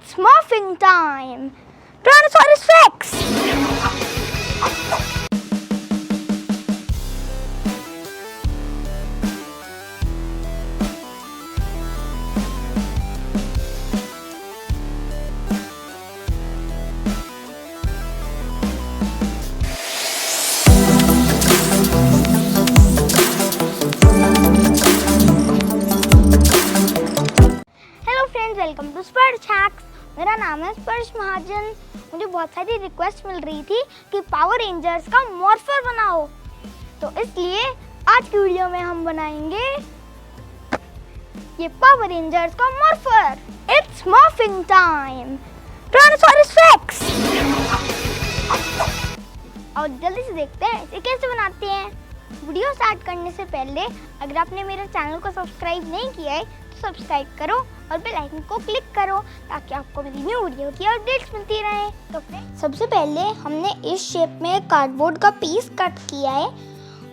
It's morphing time! Tyrannosaurus Rex! Welcome to Sparsh hacks. मेरा नाम है स्पर्श महाजन। मुझे बहुत सारी रिक्वेस्ट मिल रही थी कि पावर रेंजर्स का मॉर्फर बनाओ, तो इसलिए आज की वीडियो में हम बनाएंगे ये पावर रेंजर्स का morpher. It's morphing time! Tyrannosaurus rex! और जल्दी से देखते हैं इसे कैसे बनाते हैं। वीडियो स्टार्ट करने से पहले अगर आपने मेरे चैनल को सब्सक्राइब नहीं किया है तो सब्सक्राइब करो और बेल आइकन को क्लिक करो ताकि आपको मेरी न्यू वीडियो की अपडेट्स मिलती रहे। तो सबसे पहले हमने इस शेप में कार्डबोर्ड का पीस कट किया है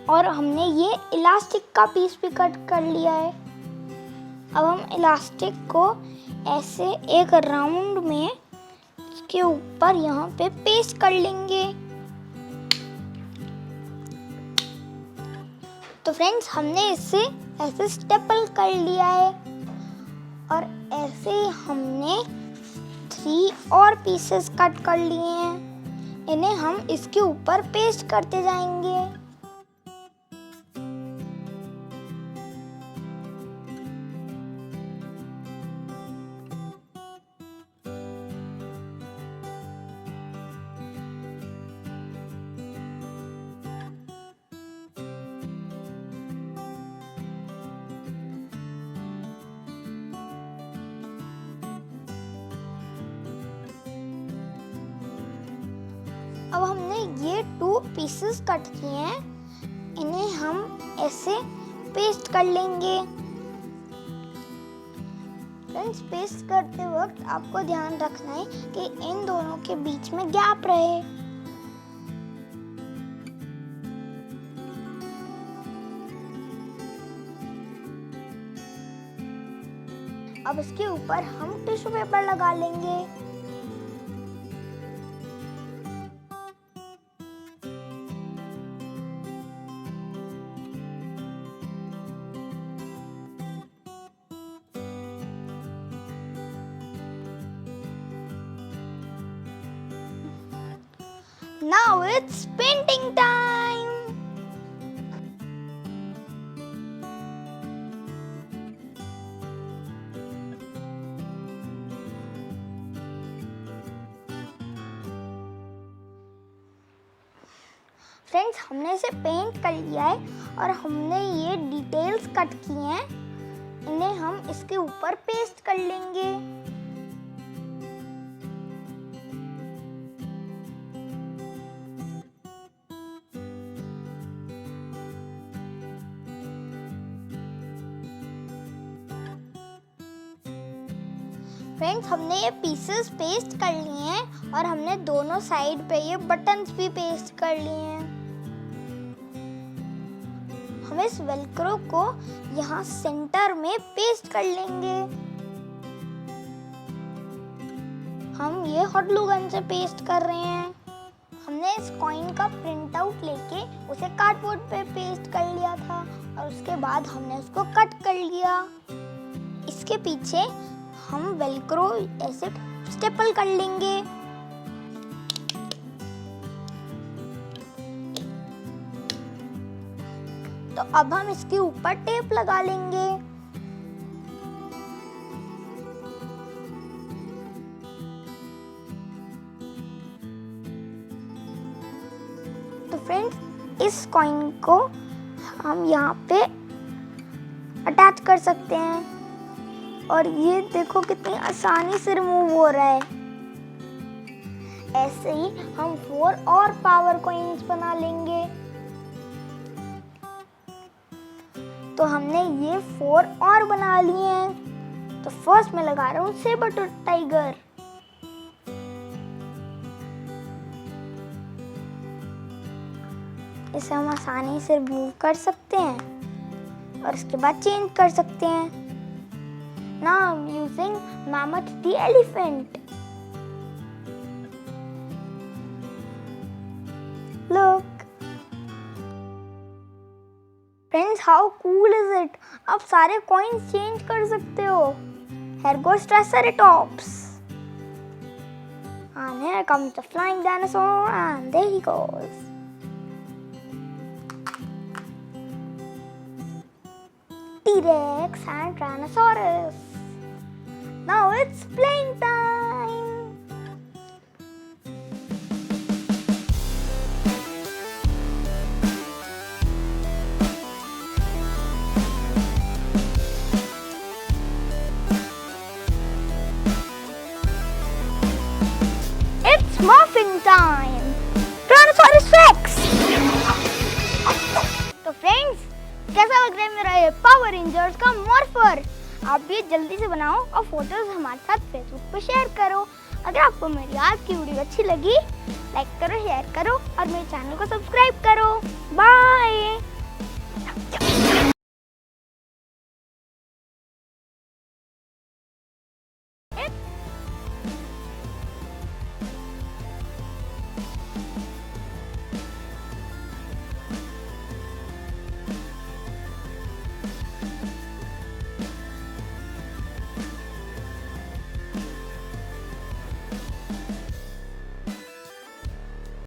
और हमने ये इलास्टिक का पीस भी कट कर लिया है। अब हम इलास्टिक को ऐसे एक राउंड में इसके ऊपर यहाँ पे पेस्ट कर लेंगे। तो फ्रेंड्स, हमने इसे ऐसे स्टेपल कर लिया है और ऐसे ही हमने 3 और पीसेस कट कर लिए हैं। इन्हें हम इसके ऊपर पेस्ट करते जाएंगे। अब हमने ये 2 पीसेस कट किए हैं, इन्हें हम ऐसे पेस्ट कर लेंगे। फ्रेंड्स, पेस्ट करते वक्त आपको ध्यान रखना है कि इन दोनों के बीच में गैप रहे। अब इसके ऊपर हम टिश्यू पेपर लगा लेंगे। Now it's painting time! Friends, हमने इसे पेंट कर लिया है और हमने ये डिटेल्स कट किए हैं, इन्हें हम इसके ऊपर पेस्ट कर लेंगे। फ्रेंड्स, हमने ये पीसेस पेस्ट कर लिए हैं और हमने दोनों साइड पे ये बटन्स भी पेस्ट कर लिए हैं। हम इस वेलक्रो को यहाँ सेंटर में पेस्ट कर लेंगे। हम ये हॉट ग्लू गन से पेस्ट कर रहे हैं। हमने इस कॉइन का प्रिंट आउट लेके उसे कार्डबोर्ड पे पेस्ट कर लिया था और उसके बाद हमने उसको कट कर लिया। इसके पीछे हम वेलक्रो ऐसे स्टेपल कर लेंगे। तो अब हम इसके ऊपर टेप लगा लेंगे। तो फ्रेंड्स, इस कॉइन को हम यहाँ पे अटैच कर सकते हैं और ये देखो कितनी आसानी से रिमूव हो रहा है। ऐसे ही हम 4 और पावर कॉइन्स बना लेंगे। तो हमने ये 4 और बना लिए हैं। तो फर्स्ट मैं लगा रहा हूँ सेबर टूथ टाइगर। इसे हम आसानी से रिमूव कर सकते हैं और इसके बाद चेंज कर सकते हैं। Now I'm using Mammoth the elephant. Look. Friends, how cool is it? आप सारे coins change कर सकते हो. Here goes Triceratops. And here comes the flying dinosaur, and there he goes. T-Rex and Tyrannosaurus. Now it's playing time. It's morphing time. Tyrannosaurus Rex. तो friends, कैसा लग रहा है मेरा ये पावर रेंजर्स का मॉर्फर? आप भी जल्दी से बनाओ और फोटोज हमारे साथ फेसबुक पे शेयर करो। अगर आपको मेरी आज की वीडियो अच्छी लगी, लाइक करो, शेयर करो और मेरे चैनल को सब्सक्राइब करो। बाय।